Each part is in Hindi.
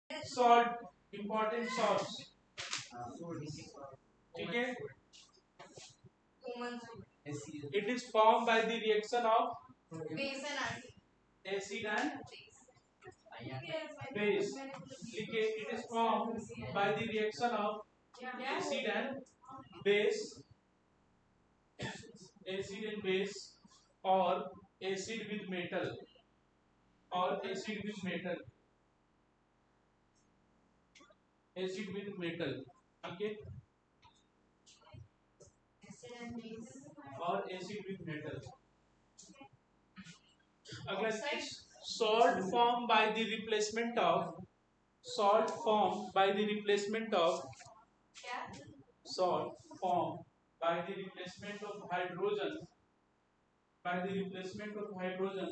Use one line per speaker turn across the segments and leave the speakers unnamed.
सॉल्ट इंपॉर्टेंट सॉल्ट्स, ठीक है। It is form by the reaction of acid and base, लिखिए it is form by the reaction of acid and base, acid and base, और एसिड विद मेटल, और acid with metal, acid with metal, ठीक है, और एसिड विद मेटल। अगला salt form by the replacement of, salt formed by the replacement of, salt formed by the replacement of hydrogen, by the replacement of hydrogen,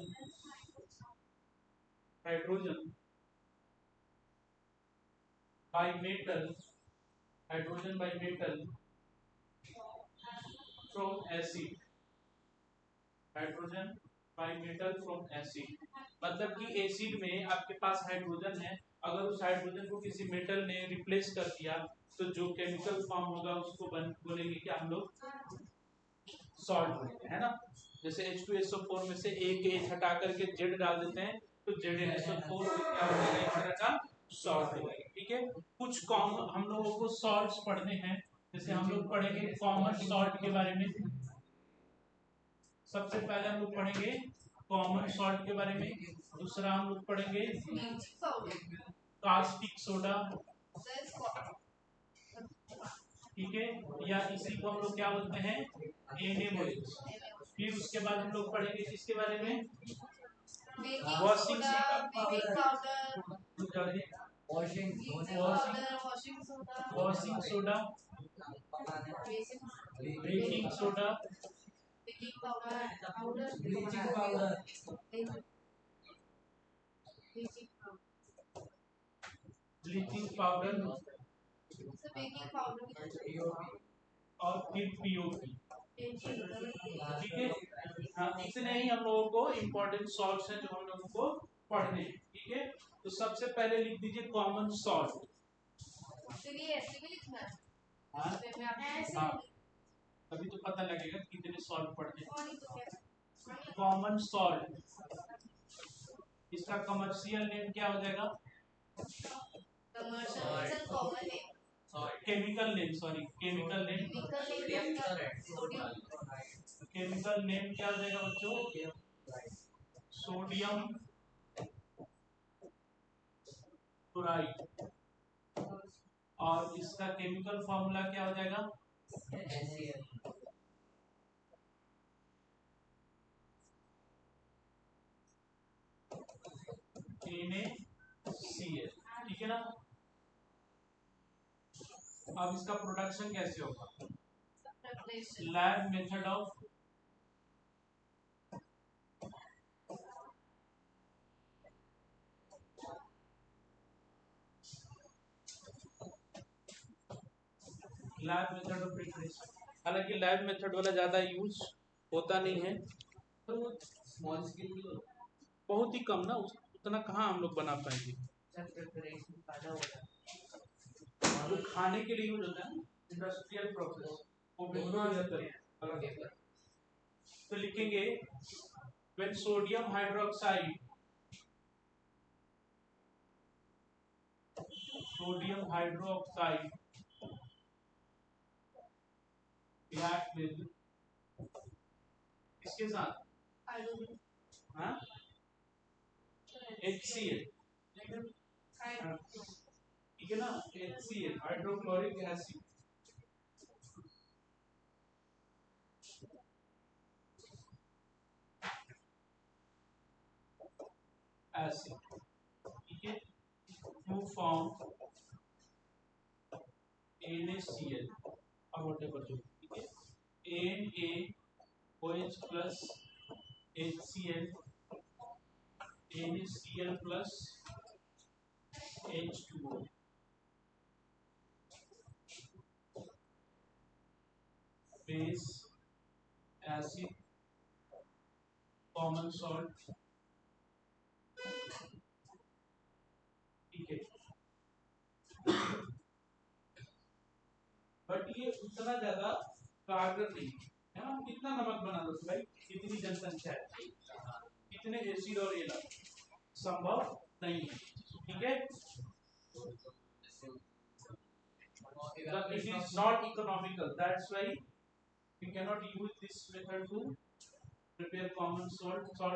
hydrogen by metal, hydrogen by metal from acid, hydrogen by metal from acid, मतलब कि एसिड में आपके पास हाइड्रोजन है, अगर उस हाइड्रोजन को किसी मेटल ने रिप्लेस कर दिया तो जो केमिकल फॉर्म होगा उसको बोलेंगे कि हम लोग सॉल्ट बोलेंगे, है ना। जैसे H2SO4 में से एक H हटा करके Z डाल देते हैं तो ZnSO4 क्या हो जाएगा, एक तरह का सॉल्ट हो जाएगा, ठीक है। कुछ कॉमन हम लोगों को सॉल्ट्स पढ़ने हैं, जैसे हम लोग पढ़ेंगे कॉमन सॉल्ट के बारे में। सबसे पहले हम लोग पढ़ेंगे कॉमन सॉल्ट के बारे में, दूसरा हम लोग पढ़ेंगे कास्टिक सोडा, ठीक है, या इसी को हम लोग क्या बोलते हैं, NaOH। फिर उसके बाद हम लोग पढ़ेंगे किसके बारे में, washing washing soda, baking soda, bleaching powder, bleaching powder, और फिर पीओपी, ठीक है। हाँ, इतने ही हम लोगों को इम्पोर्टेंट सॉल्ट्स हैं जो हम लोगों को पढ़ने हैं, ठीक है। तो सबसे पहले लिख दीजिए कॉमन सॉल्ट। हाँ हाँ, तभी तो पता लगेगा कितने सॉल्ट पढ़ने हैं। कॉमन सॉल्ट, इसका कमर्शियल नेम क्या हो जाएगा, chemical name, sorry chemical name, chemical name क्या हो जाएगा बच्चों, सोडियम क्लोराइड, और इसका केमिकल फॉर्मूला क्या हो जाएगा, NaCl, ठीक है ना। अब इसका प्रोडक्शन कैसे होगा, lab method of, lab method of preparation. हालांकि लैब मेथड वाला ज्यादा यूज होता नहीं है, तो वो स्मॉल स्केल बहुत ही कम ना, उतना कहाँ हम लोग बना पाएंगे, वो खाने के लिए यूज होता है, इंडस्ट्रियल प्रोसेस वो बिल्कुल। तो लिखेंगे when sodium hydroxide, sodium hydroxide react with इसके साथ, हाँ, HCl, ठीक है ना, HCl हाइड्रोक्लोरिक एसिड, एसिड, ठीक है, टू फॉर्म NaCl और व्हाटएवर जो, ठीक है, NaOH plus HCl, NaCl plus H2O, base, acid, common salt, ठीक है। ये उतना ज्यादा कारगर नहीं है ना। कितना नमक बना दो भाई, कितनी जनसंख्या है, कितने एसिड और एल्क, संभव नहीं है। ठीक है, it is not economical, that's why we cannot use this method to prepare common salt for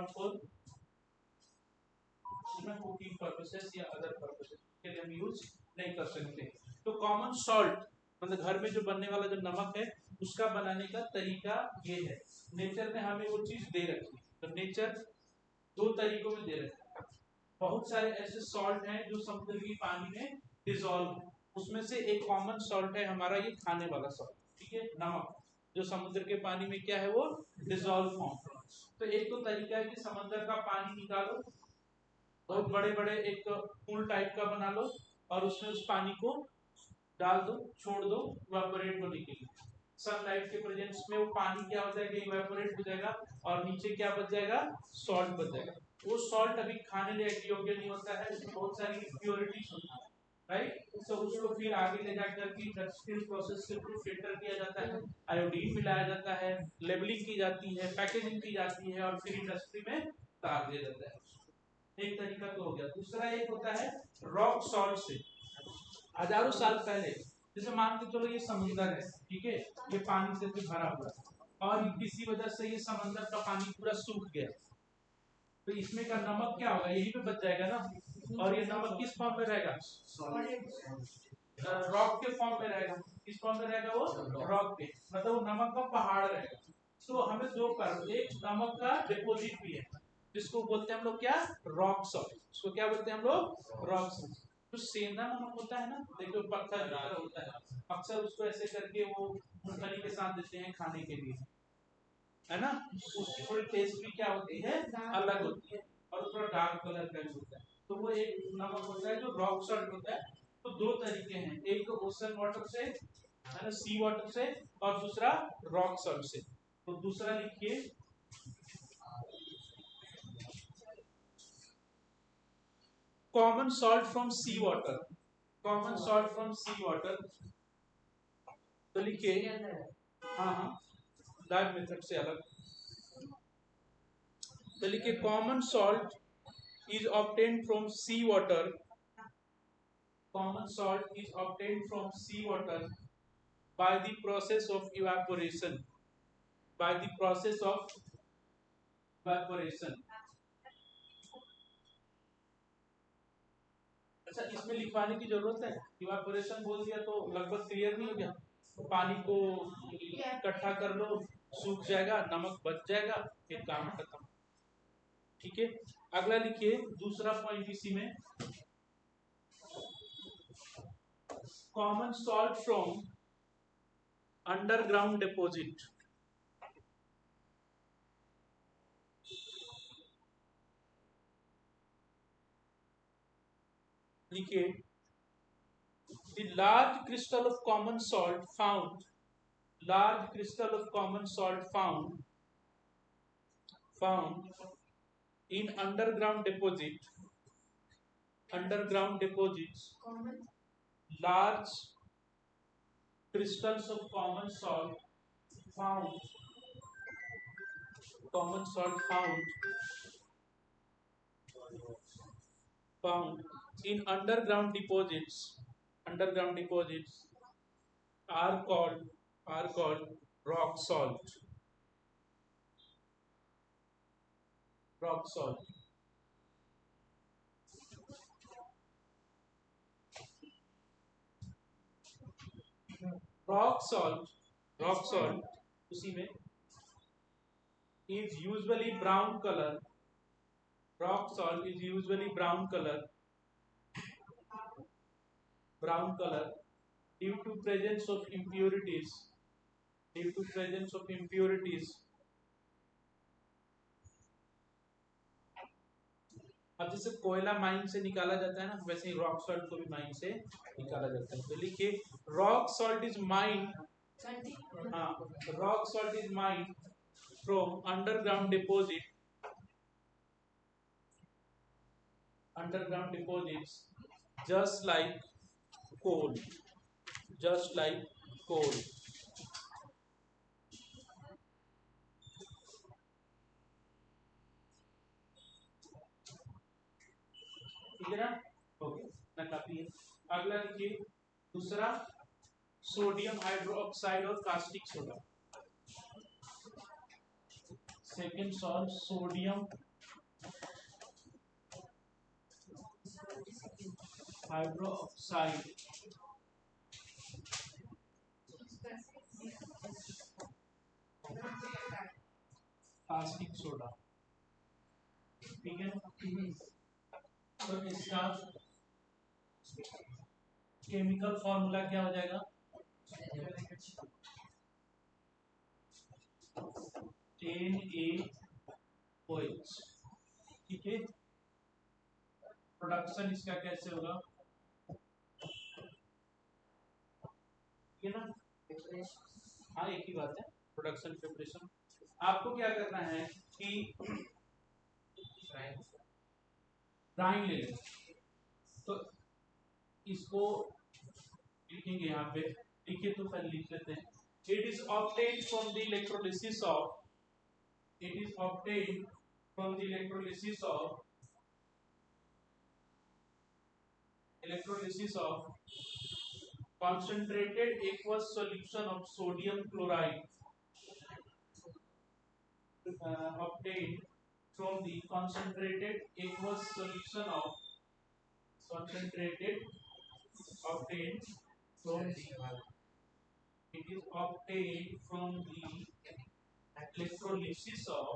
cooking purposes या अदर purposes के लिए हम यूज नहीं कर सकते। तो कॉमन सॉल्ट मतलब घर में जो बनने वाला जो नमक है उसका बनाने का तरीका ये है। नेचर ने हमें वो चीज दे रखी, तो नेचर दो तरीकों में दे रखा है। बहुत सारे ऐसे सॉल्ट हैं जो समुद्र की पानी में डिसॉल्व है, उसमें से एक कॉमन सॉल्ट है हमारा ये खाने वाला सॉल्ट, ठीक है, नमक, जो समुद्र के पानी में क्या है वो डिसॉल्व फॉर्म। तो एक तो तरीका है कि समुद्र का पानी निकालो, बहुत बड़े बड़े एक पूल टाइप का बना लो और उसमें उस पानी को डाल दो, छोड़ दो इवेपोरेट होने के लिए। सनलाइट के प्रेजेंस में वो पानी क्या हो जाएगा, इवेपोरेट हो जाएगा और नीचे क्या बच जाएगा, सॉल्ट बच जाएगा। वो सॉल्ट अभी खाने योग्य नहीं होता है, उसमें बहुत सारी इम्प्योरिटीज होती है, राइट। तो उसको फिर आगे ले जाकर के इंडस्ट्रियल प्रोसेस से फिल्टर किया जाता है, आयोडीन मिलाया जाता है, लेबलिंग की जाती है, पैकेजिंग की जाती है और फिर इंडस्ट्री में उतार दिया जाता है। एक तरीका तो हो गया। दूसरा एक होता है रॉक सॉल्ट से। हजारों साल पहले, जैसे मान के चलो ये समुद्र है, ठीक है, ये पानी से भरा हुआ है और किसी वजह से ये समंदर का पानी पूरा सूख गया, तो इसमें का नमक क्या होगा, यही पे बच जाएगा ना। और ये नमक किस फॉर्म में रहेगा, रॉक के फॉर्म में रहेगा। किस फॉर्म में रहेगा वो, रॉक के, मतलब वो नमक का पहाड़ रहेगा। तो हमें दो कर, एक नमक का डिपोजिट भी है जिसको बोलते हैं हम लोग क्या, रॉक सॉल्ट। उसको क्या बोलते हैं हम लोग, रॉक सॉल्ट। तो सेंधा नमक होता है ना, देखो पत्थर की तरह होता है, अक्सर उसको ऐसे करके वो मूंगफली के साथ देते हैं खाने के लिए, है ना। उसकी थोड़ी टेस्ट भी क्या होती है, अलग होती है और थोड़ा डार्क कलर का भी होता है। तो वो एक नमक होता है जो रॉक सॉल्ट होता है। तो दो तरीके हैं, एक तो ओशन वाटर से, है ना, सी वाटर से, और दूसरा रॉक सॉल्ट से। तो दूसरा लिखिए, common salt from sea water, common salt from sea water. तो लिखिए, हाँ हाँ, लैब मेथड से अलग। तो लिखिए, common salt is obtained from seawater. Common salt is obtained from seawater by the process of evaporation. By the process of evaporation. अच्छा, इसमें लिखवाने की जरूरत है, इवापोरेशन बोल दिया तो लगभग क्लियर नहीं हो गया। पानी को इकट्ठा कर लो, सूख जाएगा, नमक बच जाएगा, फिर काम खत्म। ठीक है, अगला लिखिए, दूसरा पॉइंट इसी में, common salt from underground deposit. लिखिए, the large crystal of common salt found, large crystal of common salt found in underground deposit, underground deposits, large crystals of common salt found, common salt found in underground deposits, underground deposits are called rock salt, rock salt. Rock salt, rock salt उसी में is usually brown color. Rock salt is usually brown color due to presence of impurities, due to presence of impurities. अब जैसे कोयला माइन से निकाला जाता है ना, वैसे ही रॉक सॉल्ट को भी माइन से निकाला जाता है। तो लिखिए, रॉक सॉल्ट इज माइन, हाँ, rock salt is mine from underground deposit, underground deposits, just like coal, just like कोल। ठीक है ना? ओके, ना काफी है। अगला देखिए दूसरा, सोडियम हाइड्रोक्साइड और caustic soda. Second solve sodium hydroxide caustic soda. ठीक है, तो इसका केमिकल फॉर्मूला क्या हो जाएगा? NaOH। ठीक है, प्रोडक्शन इसका कैसे होगा? ठीक है ना? हाँ, एक ही बात है, प्रोडक्शन प्रिपरेशन। आपको क्या करना है कि ब्राइन ले लें, तो इसको लिखेंगे यहाँ पे। लिखिए तो पहले लिख लेते हैं। It is obtained from the electrolysis of concentrated aqueous solution of sodium chloride, obtained from the concentrated aqueous solution of concentrated obtained from the it is obtained from the electrolysis of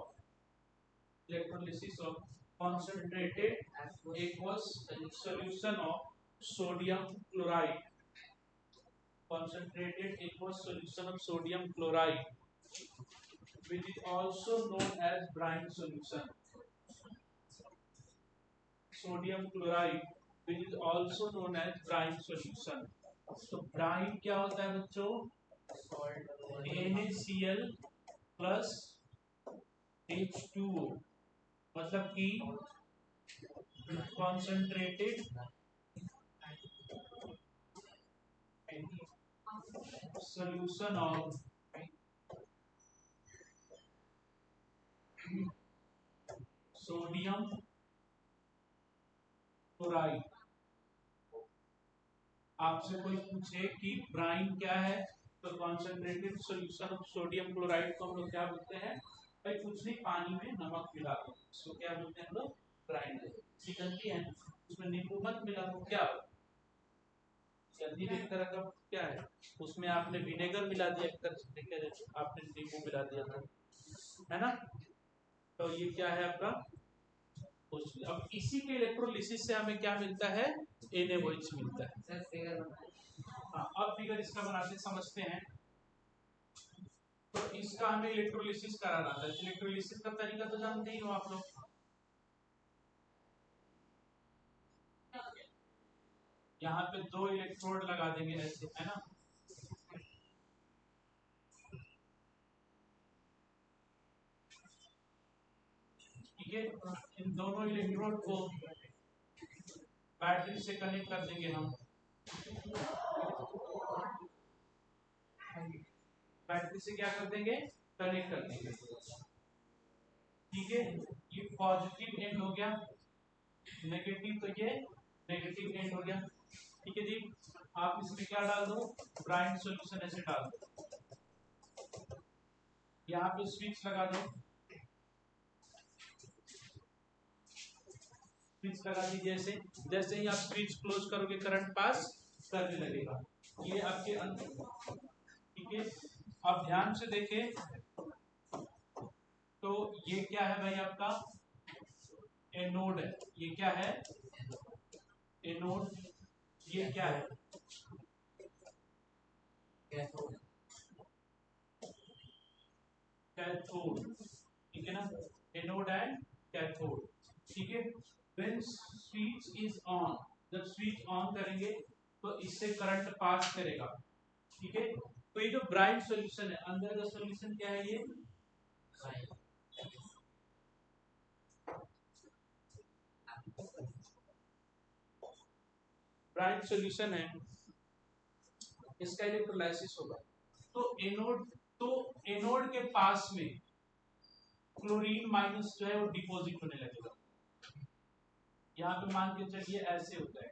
concentrated aqueous solution of sodium chloride, which is also known as brine solution. Sodium chloride, which is also known as brine solution. तो ब्राइन क्या होता है बच्चों? NaCl प्लस H2O, मतलब कि concentrated solution of sodium chloride. आपसे कोई पूछे कि ब्राइन क्या है, तो concentrated solution of sodium chloride को हम लोग क्या बोलते हैं? भाई कुछ नहीं, पानी में नमक मिला दो, इसको क्या बोलते हैं हम लोग? ब्राइन। गलती है, उसमें नींबू मत मिला तो क्या हो? जल्दी एक तरह का क्या है, उसमें आपने विनेगर मिला दिया, एक तरह से आपने नींबू मिला दिया था, है ना? तो ये क्या है आपका? अब इसी के इलेक्ट्रोलिसिस से हमें क्या मिलता है? NaOH मिलता है। हाँ, अब फिगर इसका बनाते समझते हैं। तो इसका हमें इलेक्ट्रोलिसिस कराना था। इलेक्ट्रोलिसिस का तरीका तो जानते ही हो आप लोग। यहाँ पे 2 इलेक्ट्रोड लगा देंगे ऐसे, है ना? ठीक है, इन दोनों इलेक्ट्रोड को बैटरी से कनेक्ट कर देंगे हम। बैटरी से क्या कर देंगे? कनेक्ट कर देंगे। ठीक है, ये पॉजिटिव एंड हो गया, नेगेटिव तो ये नेगेटिव एंड हो गया। ठीक है जी, आप इसमें क्या डाल दो? ब्राइन सॉल्यूशन ऐसे डाल दो। यहाँ पे स्विच लगा दो, स्विच लगा दीजिए। जैसे ही आप स्विच क्लोज करोगे करंट पास करने लगेगा, ये आपके अंदर। ठीक है, आप ध्यान से देखें तो ये क्या है भाई? आपका एनोड है। ये क्या है? एनोड। ये क्या है? कैथोड। ठीक है ना? Anode and cathode. ठीक है, व्हेन स्विच इज ऑन, जब स्विच ऑन करेंगे तो इससे करंट पास करेगा। ठीक है, तो ये जो ब्राइन सॉल्यूशन है, अंदर का सॉल्यूशन क्या है? ये ब्राइन सॉल्यूशन है। इसका इलेक्ट्रोलाइसिस होगा। तो एनोड के पास में क्लोरीन माइनस जो है वो डिपॉजिट होने लगेगा। यहाँ पे मान के चलिए ऐसे होता है,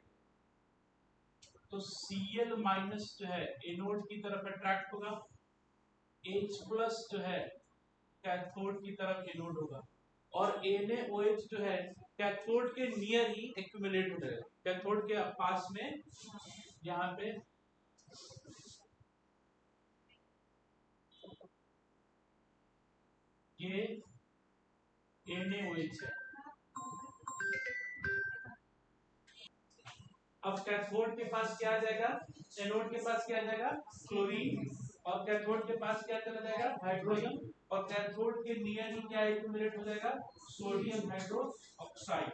तो Cl माइनस जो है एनोड की तरफ अट्रैक्ट होगा, H प्लस जो है कैथोड की तरफ एनोड होगा, और NaOH जो है कैथोड के नियर ही एक्यूमुलेट हो जाएगा, कैथोड के पास में यहाँ पे ये NaOH है। अब कैथोड के पास क्या आ जाएगा, एनोड के पास क्या आ जाएगा क्लोरीन, और कैथोड के पास क्या चला जाएगा हाइड्रोजन, और कैथोड के नियर ही क्या एक्यूमुलेट हो जाएगा सोडियम हाइड्रोक्साइड।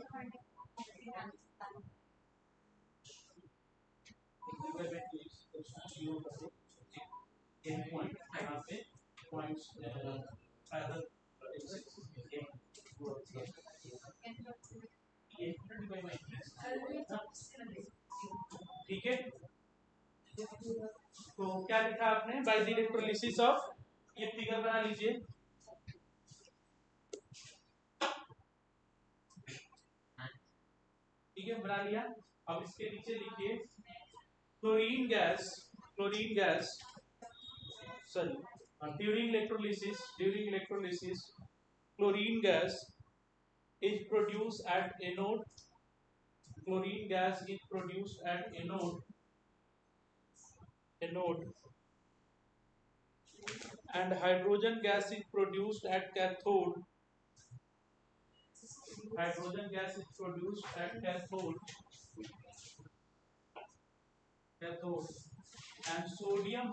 यहाँ पे पॉइंट्स ठीक है। तो क्या लिखा आपने, बाय द इलेक्ट्रोलिसिस ऑफ, ये फिगर बना लीजिए। ठीक है, बना लिया। अब इसके नीचे लिखिए chlorine gas sorry during electrolysis chlorine gas is produced at anode and hydrogen gas is produced at cathode and sodium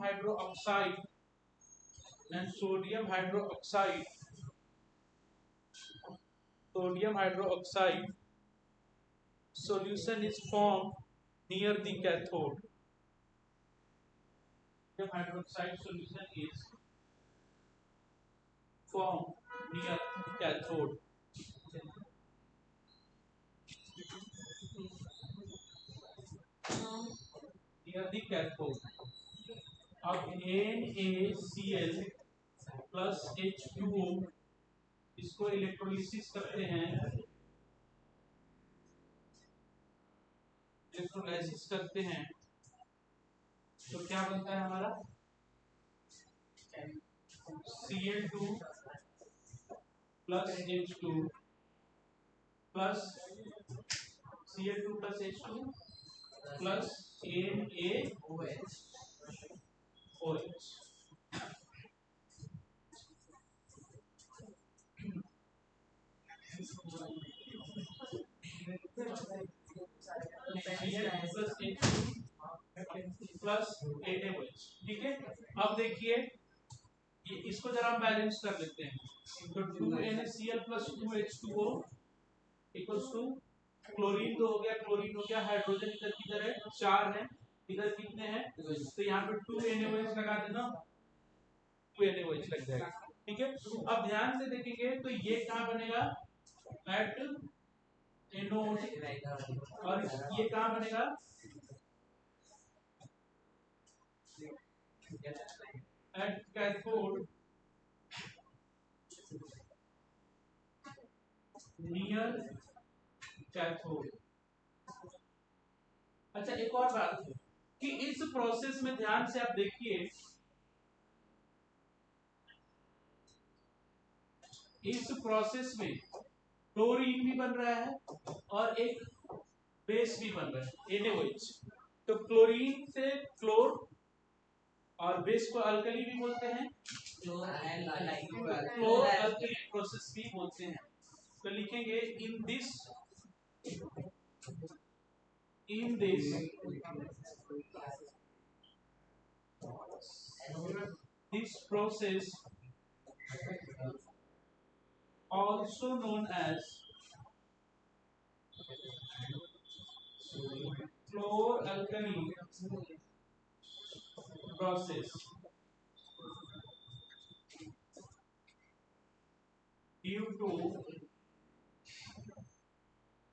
hydroxide solution is formed near the cathode. The hydroxide solution is formed near the cathode. Near the cathode. अब NaCl plus H2O इसको इलेक्ट्रोलिसिस करते हैं, तो क्या बनता है हमारा Cl2 plus H2 plus Cl2 plus H2 plus NaOH. Plus NaOH। ठीक है, अब देखिए इसको जरा हम बैलेंस कर लेते हैं, तो 2NaCl plus 2H2O equals two chlorine तो हो गया, हाइड्रोजन इधर किधर है 4 है, इधर कितने हैं, तो यहाँ पे 2NaOH लगा देना, 2NaOH लग जाएगा। ठीक है, अब ध्यान से देखेंगे तो ये कहाँ बनेगा एट एनोड, और ये कहाँ बनेगा एट कैथोड नियर कैथोड। अच्छा, एक और बात है कि इस प्रोसेस में ध्यान से आप देखिए, इस प्रोसेस में क्लोरीन भी बन रहा है और एक बेस भी बन रहा है NaOH। तो क्लोरीन से क्लोर और बेस को अल्कली भी बोलते हैं, क्लोर अल्कली प्रोसेस भी बोलते हैं। तो लिखेंगे in this process also known as chloralkali process due to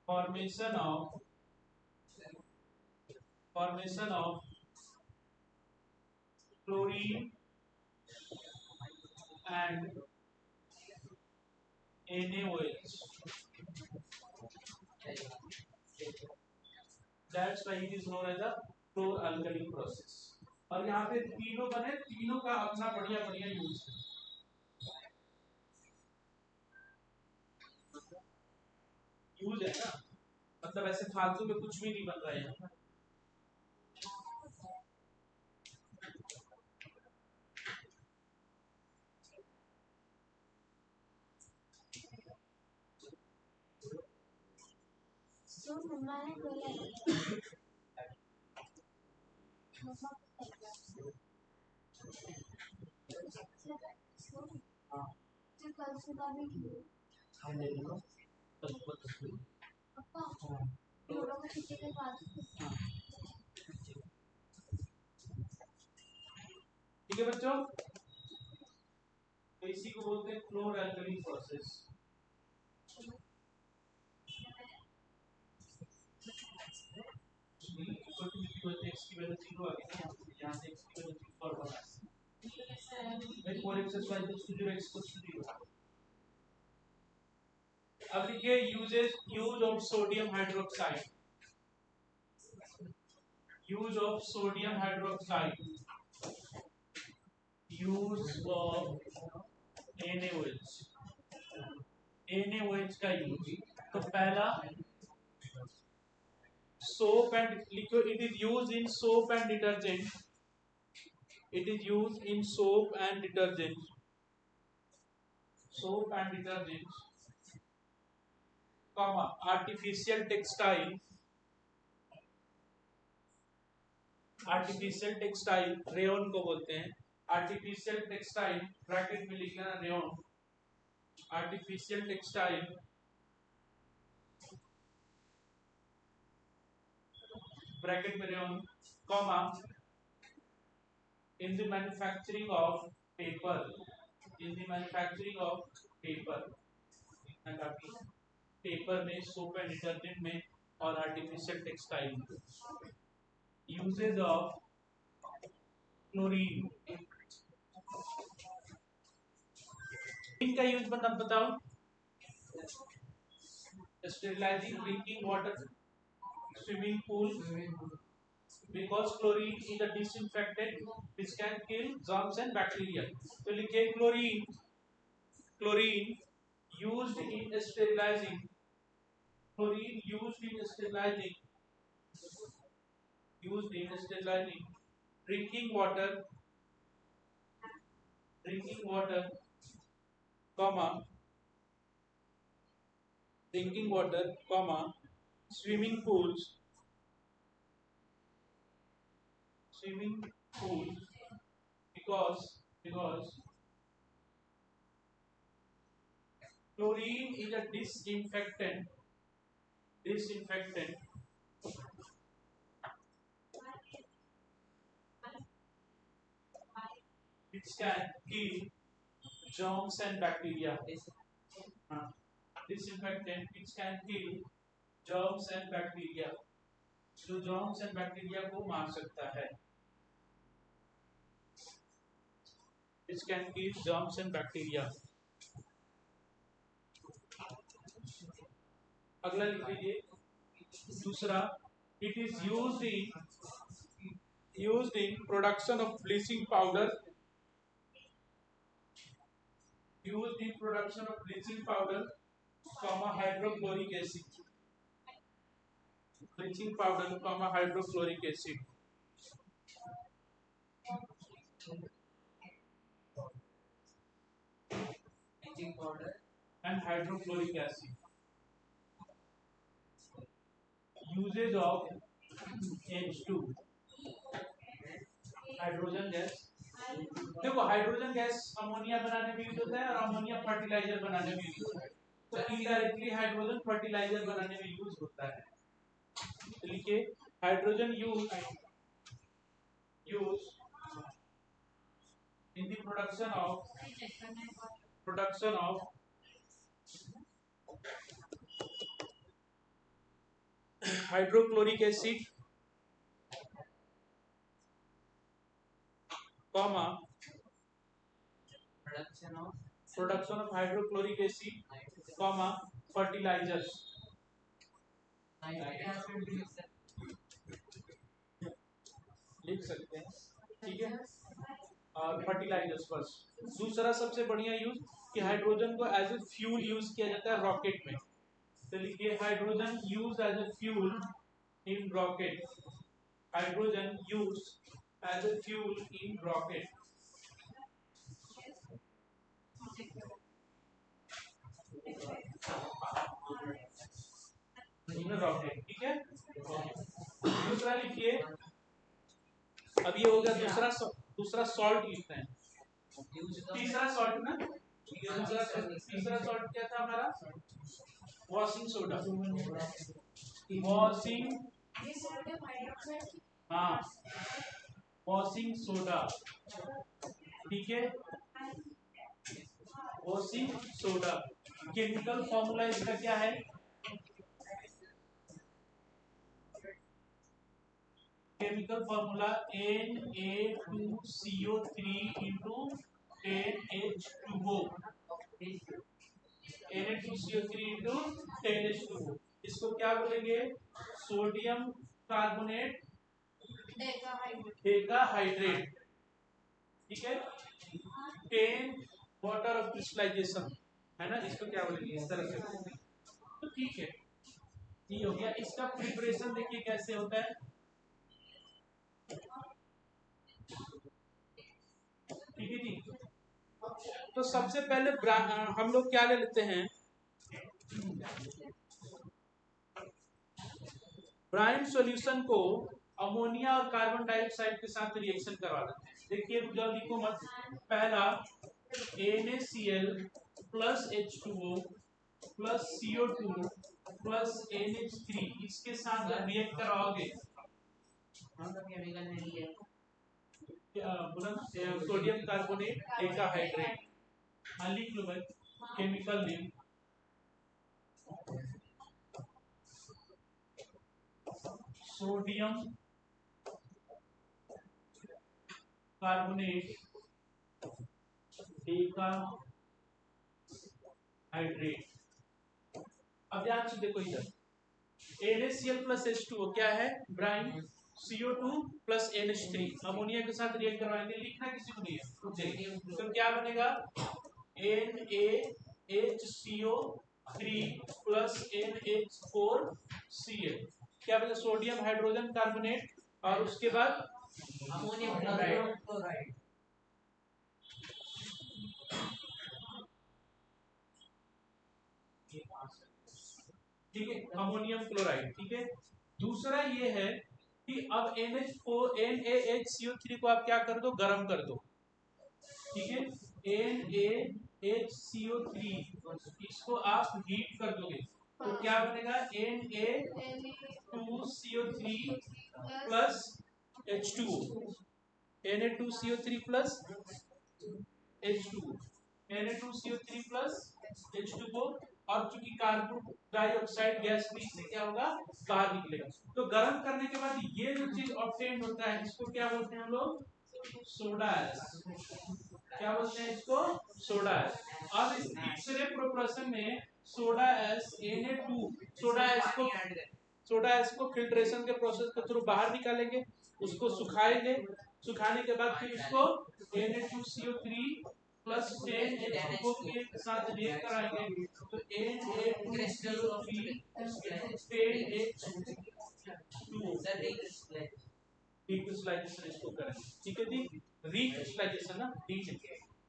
formation of chlorine and NaOH. That's why it is known as a chloralkali process. और यहाँ पे तीनों बने, तीनों का अपना बढ़िया बढ़िया यूज है. यूज है ना, मतलब ऐसे फालतू में कुछ भी नहीं बन रहा है यहाँ. ठीक है बच्चों, तो इसी को बोलते हैं क्लोरल्कली प्रोसेस. x की वैल्यू 0 आ गई, यहाँ से x की वैल्यू 0 और बना है 4x y 0 x 0. अब देखिए use of sodium hydroxide. Use of sodium hydroxide, use of NaOH. NaOH का यूज. तो पहला soap and liquid, it is used in soap and detergent. It is used in soap and detergent. Soap and detergent, comma artificial textile. Artificial textile rayon को बोलते हैं. आर्टिफिशियल टेक्सटाइल ब्रैकेट में लिखना रेयन. आर्टिफिशियल टेक्सटाइल ब्रैकेट में rayon, comma in the manufacturing of paper. In the manufacturing of paper. Paper में, सोप एंड डिटर्जेंट में और आर्टिफिशियल टेक्सटाइल में. Usages of chlorine. इनका यूज मतलब बताओ. Sterilising drinking water, swimming pool, because chlorine is a disinfectant which can kill germs and bacteria. तो लिखिए chlorine. Chlorine used in sterilizing. Chlorine used in sterilizing. Used in sterilizing drinking water. Drinking water, comma drinking water, comma swimming pools. Swimming pools, because chlorine is a disinfectant. Disinfectant which can kill germs and bacteria. Disinfectant which can kill germs and bacteria. जो germs and bacteria को मार सकता है. Which can kill germs and bacteria. अगला लिख लीजिए. दूसरा, it is used in production of bleaching powder. Used in production of bleaching powder, comma hydrochloric acid. Bleaching powder, comma hydrochloric acid. Bleaching powder and hydrochloric acid. Usage of H2, hydrogen gas. देखो हाइड्रोजन गैस अमोनिया बनाने में यूज होता है और अमोनिया फर्टिलाइजर बनाने में यूज होता है. तो इनडायरेक्टली हाइड्रोजन फर्टिलाइजर बनाने में यूज होता है. तो लिखिए hydrogen use in the production of hydrochloric acid comma production of hydrochloric acid, comma fertilizers. लिख सकते हैं, ठीक है, और फर्टिलाइजर्स फर्स्ट। दूसरा सबसे बढ़िया यूज कि हाइड्रोजन को एज ए फ्यूल यूज किया जाता है रॉकेट में। तो लिखिए hydrogen use as a fuel in rocket, hydrogen use as a fuel in rocket. Rocket, ठीक है। दूसरा लिखिए, अब ये हो गया दूसरा सॉल्ट लिखते हैं। तीसरा सॉल्ट ना, तीसरा सॉल्ट क्या था हमारा? वॉशिंग सोडा, वॉशिंग, हाँ वॉशिंग सोडा, ठीक है, वॉशिंग सोडा। केमिकल फॉर्मूला इसका क्या है? Chemical formula Na2CO3 into 10H2O, Na2CO3 into 10H2O। इसको क्या बोलेंगे? सोडियम कार्बोनेट डेकाहाइड्रेट, ठीक है। 10 वाटर ऑफ क्रिस्टलाइजेशन है ना, इसको क्या बोलेंगे? इस तरह से, तो ठीक है, ये हो गया। इसका प्रिपरेशन देखिए कैसे होता है, ठीक है जी। तो सबसे पहले हम लोग क्या ले लेते हैं, ब्राइन सॉल्यूशन को अमोनिया और कार्बन डाइऑक्साइड के साथ रिएक्शन करवा देते हैं। देखिए जब लिखो मत, पहला NaCl plus H2O plus CO2 plus NH3, इसके साथ जब रिएक्ट करवाओगे, सोडियम कार्बोनेट डेकाहाइड्रेट, लिख लो भाई chemical name, sodium carbonate decahydrate. अब ध्यान से देखो इधर, NaCl प्लस H2O क्या है? Bryan, CO2 plus NH3 ammonia के साथ रिएक्ट करवाएंगे, लिखना किसी को नहीं है, तो क्या बनेगा? NaHCO3 प्लस NH4Cl, क्या बनेगा? सोडियम हाइड्रोजन कार्बोनेट, और उसके बाद अमोनियम क्लोराइड, ठीक है, अमोनियम क्लोराइड, ठीक है। दूसरा ये है कि अब NaHCO3 को आप क्या कर दो? गर्म कर दो, ठीक है। NaHCO3 इसको आप हीट कर दोगे, तो क्या बनेगा? Na2CO3 plus H2O, Na2CO3 plus H2O, Na2CO3 plus H2O, और चूंकि कार्बन डाइऑक्साइड गैस भी इससे क्या होगा? बाहर निकलेगा। तो गर्म करने के बाद ये जो चीज ऑब्टेन होता है, इसको क्या बोलते हैं हम लोग? सोडा एस, क्या बोलते हैं इसको? Soda S. अब इस तीसरे प्रोपोर्शन में soda S Na2, soda S को फिल्ट्रेशन के प्रोसेस के थ्रू बाहर निकालेंगे, उसको सुखाएंगे, सुखाने के बाद फिर उसको Na2CO3 प्लस 10H2O के साथ रिएक्ट कराएंगे, तो Na2CO3 10H2O रिक्रिस्टलाइजेशन इसको करेंगे, ठीक है जी। रिक्रिस्टलाइजेशन ना,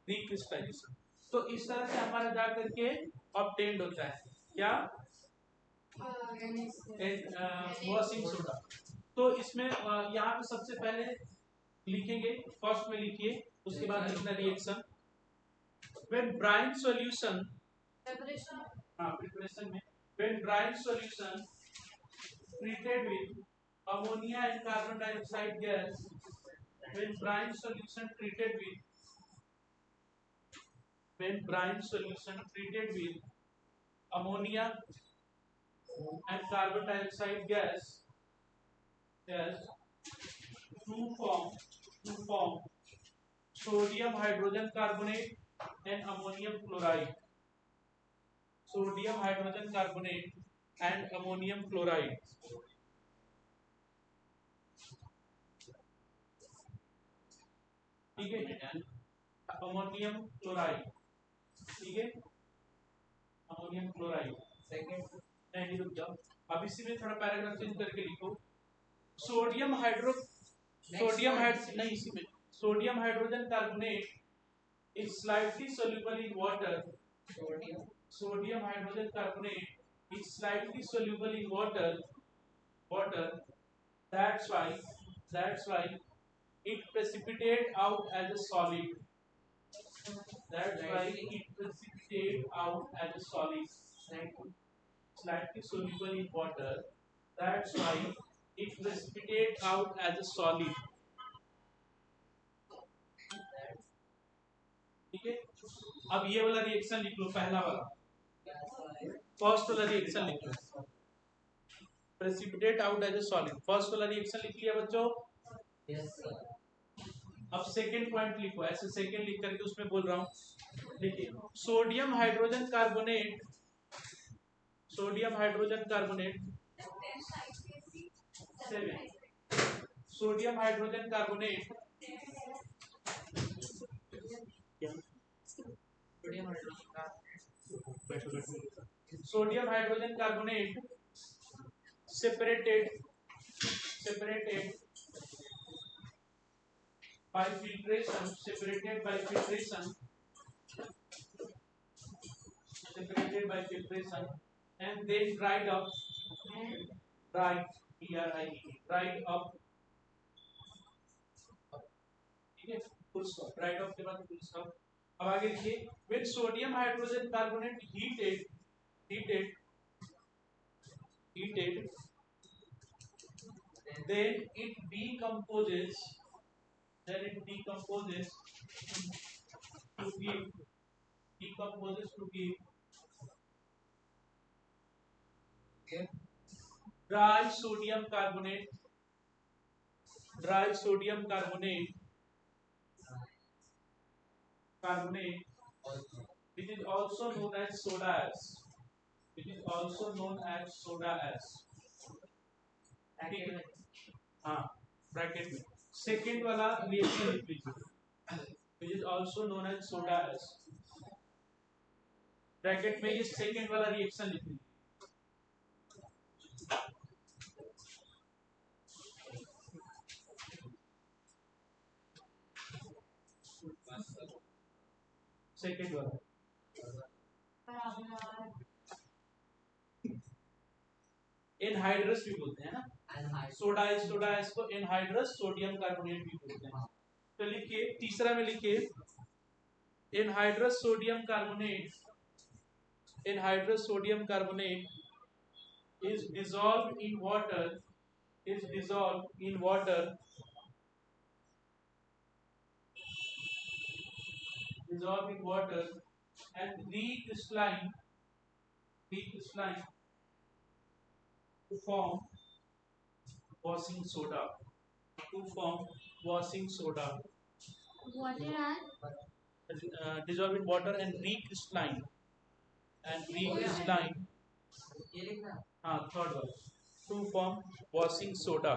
रिक्रिस्टलाइजेशन। तो इस तरह से हमारा जा करके ऑब्टेन्ड होता है क्या? Washing soda. तो इसमें यहाँ पे सबसे पहले लिखेंगे, फर्स्ट में लिखिए, उसके बाद लिखना reaction. When brine solution, preparation में, when brine solution treated with ammonia and carbon dioxide gas, when brine solution treated with ammonia and carbon dioxide gas to form sodium hydrogen carbonate and ammonium chloride, sodium hydrogen carbonate and ammonium chloride, ठीक है, अमोनियम क्लोराइड, ठीक है, अमोनियम क्लोराइड। सेकंड नहीं रुक जाओ, अब इसी में थोड़ा पैराग्राफ चेंज करके लिखो, सोडियम हाइड्रो नहीं इसी में sodium hydrogen carbonate is slightly soluble in water. Sodium hydrogen carbonate is slightly soluble in water. That's why it precipitate out as a solid. That's why it precipitate out as a solid. Slightly soluble in water. That's why it precipitate out as a solid. ठीक है, अब ये वाला रिएक्शन लिख लो, पहला वाला फर्स्ट वाला रिएक्शन लिख लो, precipitate out as a solid, first वाला रिएक्शन लिख लिया बच्चों? Yes sir. अब सेकंड पॉइंट लिखो, ऐसे सेकंड लिख करके उसमें बोल रहा हूं, देखिए sodium hydrogen carbonate, sodium hydrogen carbonate 7, sodium hydrogen carbonate sodium hydrogen carbonate separated by filtration, separated by filtration and then dried up, dried up, ठीक है, फुल स्टॉप, dried up के बाद फुल स्टॉप। अब आगे लिखिए, when sodium hydrogen carbonate heated then it decomposes to give dry sodium carbonate, which is also known as soda ash, हाँ ब्रैकेट में सेकेंड वाला रिएक्शन लिख लीजिए, which is also known as soda ash, bracket में ये सेकेंड वाला रिएक्शन लिख लीजिए। सेकेंड वाला एनहाइड्रस भी बोलते हैं ना, सोडा एश को एनहाइड्रस सोडियम कार्बोनेट भी बोलते हैं। तो लिखिए तीसरा में लिखिए, anhydrous sodium carbonate is dissolved in water and recrystalline to form washing soda. Dissolve in water and recrystalline हाँ थर्ड वाला, to form washing soda।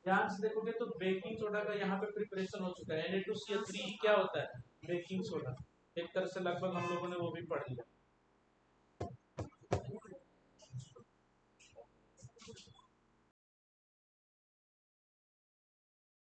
ध्यान से देखोगे तो बेकिंग सोडा का यहाँ पे प्रिपरेशन हो चुका है, Na2CO3 क्या होता है? बेकिंग सोडा, एक तरह से लगभग हम लोगों ने वो भी पढ़ लिया।